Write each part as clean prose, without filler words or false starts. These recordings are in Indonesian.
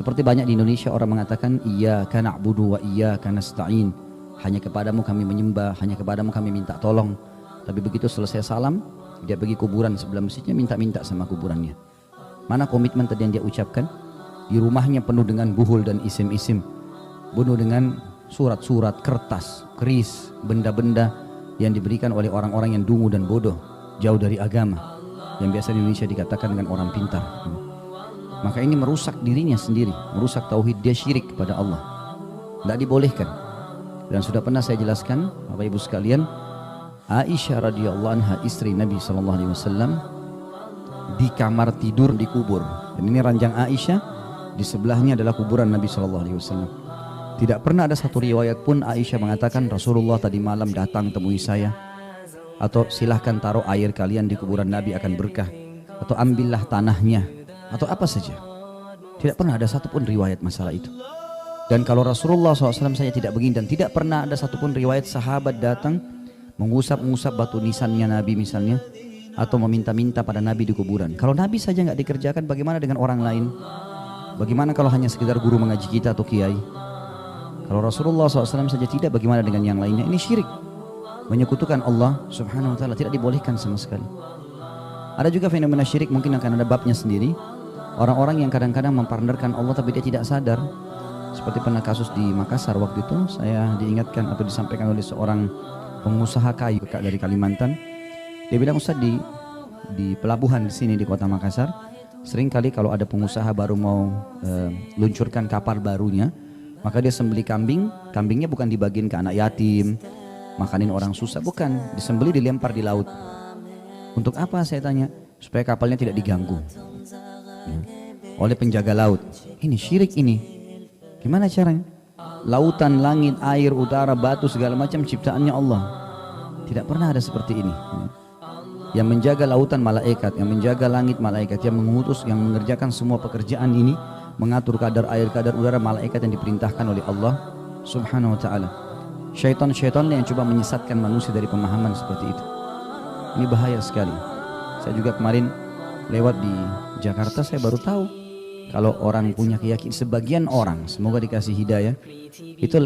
Seperti banyak di Indonesia orang mengatakan iyyaka na'budu wa iyyaka nasta'in. Hanya kepadamu kami menyembah, hanya kepadamu kami minta tolong. Tapi begitu selesai salam, dia pergi kuburan sebelah masjidnya minta-minta sama kuburannya. Mana komitmen tadi yang dia ucapkan? Di rumahnya penuh dengan buhul dan isim-isim. Penuh dengan surat-surat, kertas, keris, benda-benda yang diberikan oleh orang-orang yang dungu dan bodoh, jauh dari agama, yang biasa di Indonesia dikatakan dengan orang pintar. Maka ini merusak dirinya sendiri, merusak tauhid, dia syirik kepada Allah. Tidak dibolehkan. Dan sudah pernah saya jelaskan, Bapak Ibu sekalian, Aisyah radhiyallahu anha, istri Nabi SAW, di kamar tidur dikubur. Dan ini ranjang Aisyah, di sebelahnya adalah kuburan Nabi SAW. Tidak pernah ada satu riwayat pun Aisyah mengatakan Rasulullah tadi malam datang temui saya, atau silahkan taruh air kalian di kuburan Nabi akan berkah, atau ambillah tanahnya, atau apa saja. Tidak pernah ada satupun riwayat masalah itu. Dan kalau Rasulullah SAW saja tidak begini, dan tidak pernah ada satupun riwayat sahabat datang mengusap-ngusap batu nisannya Nabi misalnya, atau meminta-minta pada Nabi di kuburan. Kalau Nabi saja nggak dikerjakan, bagaimana dengan orang lain? Bagaimana kalau hanya sekedar guru mengaji kita atau kiai? Kalau Rasulullah SAW saja tidak, bagaimana dengan yang lainnya? Ini syirik, menyekutukan Allah Subhanahu Wa Taala, tidak dibolehkan sama sekali. Ada juga fenomena syirik, mungkin akan ada babnya sendiri. Orang-orang yang kadang-kadang mempartnerkan Allah tapi dia tidak sadar. Seperti pernah kasus di Makassar waktu itu, saya diingatkan atau disampaikan oleh seorang pengusaha kayu dari Kalimantan. Dia bilang, Ustaz, di pelabuhan di sini di kota Makassar, sering kali kalau ada pengusaha baru mau luncurkan kapal barunya, maka dia sembeli kambing. Kambingnya bukan dibagiin ke anak yatim, makanin orang susah, bukan, disembeli dilempar di laut. Untuk apa, saya tanya? Supaya kapalnya tidak diganggu oleh penjaga laut. Ini syirik ini. Gimana caranya? Lautan, langit, air, udara, batu, segala macam ciptaannya Allah. Tidak pernah ada seperti ini. Yang menjaga lautan malaikat, yang menjaga langit malaikat, yang mengutus, yang mengerjakan semua pekerjaan ini, mengatur kadar air, kadar udara, malaikat yang diperintahkan oleh Allah Subhanahu Wa Taala. Syaitan-syaitan yang coba menyesatkan manusia dari pemahaman seperti itu. Ini bahaya sekali. Saya juga kemarin lewat di Jakarta, saya baru tahu kalau orang punya keyakinan, sebagian orang, semoga dikasih hidayah, itu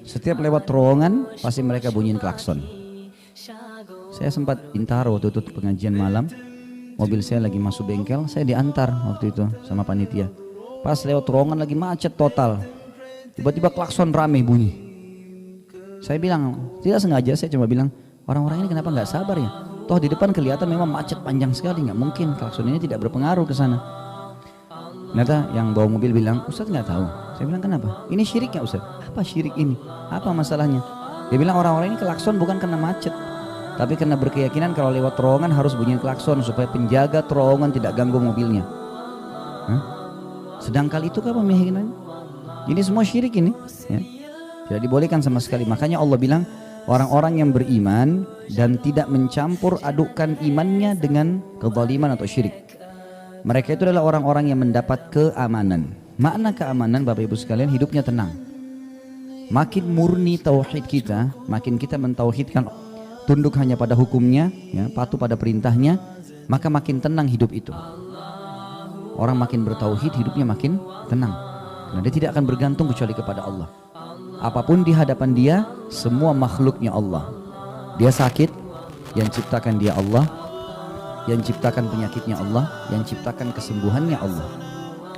setiap lewat terowongan pasti mereka bunyiin klakson. Saya sempat Bintaro waktu itu pengajian malam, mobil saya lagi masuk bengkel, saya diantar waktu itu sama panitia. Pas lewat terowongan lagi macet total, tiba-tiba klakson rame bunyi. Saya bilang, tidak sengaja, saya cuma bilang, orang-orang ini kenapa nggak sabar ya? Toh di depan kelihatan memang macet panjang sekali, nggak mungkin klakson ini tidak berpengaruh ke sana. Ternyata yang bawa mobil bilang, Ustaz nggak tahu. Saya bilang, kenapa? Ini syirik ya Ustaz? Apa syirik ini? Apa masalahnya? Dia bilang, orang-orang ini klakson bukan karena macet, tapi karena berkeyakinan kalau lewat terowongan harus bunyiin klakson supaya penjaga terowongan tidak ganggu mobilnya. Sedangkal itu apa keyakinannya? Ini semua syirik ini, ya. Tidak dibolehkan sama sekali. Makanya Allah bilang, orang-orang yang beriman dan tidak mencampur adukkan imannya dengan kezaliman atau syirik, mereka itu adalah orang-orang yang mendapat keamanan. Makna keamanan, Bapak Ibu sekalian, hidupnya tenang. Makin murni tauhid kita, makin kita mentauhidkan, tunduk hanya pada hukumnya, ya, patuh pada perintahnya, maka makin tenang hidup itu. Orang makin bertauhid, hidupnya makin tenang, karena dia tidak akan bergantung kecuali kepada Allah. Apapun di hadapan dia, semua makhluknya Allah. Dia sakit, yang ciptakan dia Allah. Yang ciptakan penyakitnya Allah, yang ciptakan kesembuhannya Allah.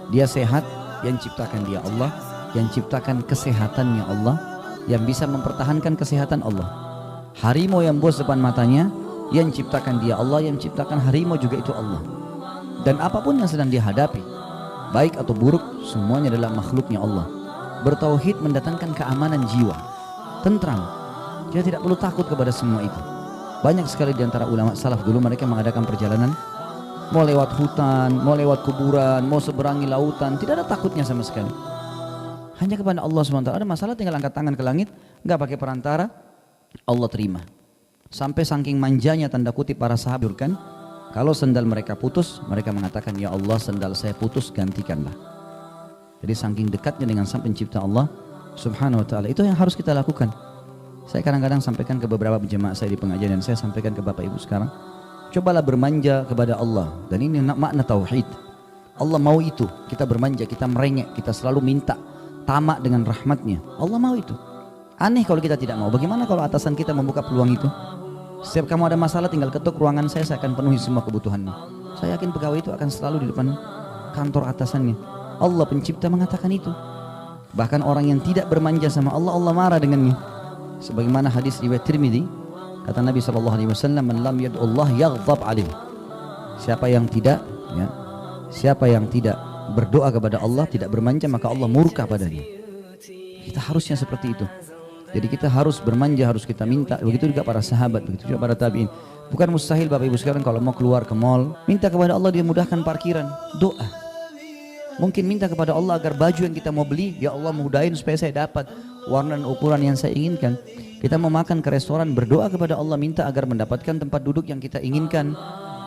Dia sehat, yang ciptakan dia Allah, yang ciptakan kesehatannya Allah, yang bisa mempertahankan kesehatan Allah. Harimau yang bos depan matanya, yang ciptakan dia Allah, yang ciptakan harimau juga itu Allah. Dan apapun yang sedang dia hadapi, baik atau buruk, semuanya adalah makhluknya Allah. Bertauhid mendatangkan keamanan jiwa, tentram. Dia tidak perlu takut kepada semua itu. Banyak sekali di antara ulama salaf dulu, mereka mengadakan perjalanan, mau lewat hutan, mau lewat kuburan, mau seberangi lautan, tidak ada takutnya sama sekali. Hanya kepada Allah SWT. Ada masalah tinggal angkat tangan ke langit, nggak pakai perantara, Allah terima. Sampai saking manjanya tanda kutip para sahabat kan, kalau sendal mereka putus, mereka mengatakan, ya Allah, sendal saya putus, gantikanlah. Jadi saking dekatnya dengan Sang Pencipta Allah Subhanahu Wa Taala. Itu yang harus kita lakukan. Saya kadang-kadang sampaikan ke beberapa jemaah saya di pengajian, dan saya sampaikan ke Bapak Ibu sekarang, cobalah bermanja kepada Allah. Dan ini makna tauhid. Allah mau itu. Kita bermanja, kita merengek, kita selalu minta, tamak dengan rahmatnya. Allah mau itu. Aneh kalau kita tidak mau. Bagaimana kalau atasan kita membuka peluang itu? Setiap kamu ada masalah tinggal ketuk ruangan saya akan penuhi semua kebutuhanmu. Saya yakin pegawai itu akan selalu di depan kantor atasannya. Allah pencipta mengatakan itu. Bahkan orang yang tidak bermanja sama Allah, Allah marah dengannya. Sebagaimana hadis riwayat Tirmidzi, kata Nabi SAW, "Man lam yad'ullah yaghdab alaih." Siapa yang tidak berdoa kepada Allah, tidak bermanja, maka Allah murka padanya. Kita harusnya seperti itu. Jadi kita harus bermanja, harus kita minta. Begitu juga para sahabat, begitu juga para tabi'in. Bukan mustahil Bapak Ibu sekalian kalau mau keluar ke mall, minta kepada Allah dia mudahkan parkiran, doa. Mungkin minta kepada Allah agar baju yang kita mau beli, ya Allah mudahin supaya saya dapat warna dan ukuran yang saya inginkan. Kita mau makan ke restoran, berdoa kepada Allah, minta agar mendapatkan tempat duduk yang kita inginkan,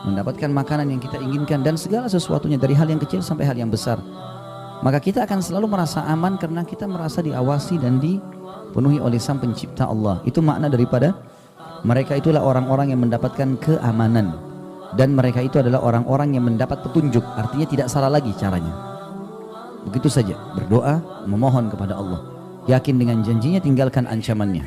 mendapatkan makanan yang kita inginkan, dan segala sesuatunya dari hal yang kecil sampai hal yang besar. Maka kita akan selalu merasa aman karena kita merasa diawasi dan dipenuhi oleh Sang Pencipta Allah. Itu makna daripada mereka itulah orang-orang yang mendapatkan keamanan, dan mereka itu adalah orang-orang yang mendapat petunjuk. Artinya tidak salah lagi caranya. Begitu saja, berdoa, memohon kepada Allah, yakin dengan janjinya, tinggalkan ancamannya.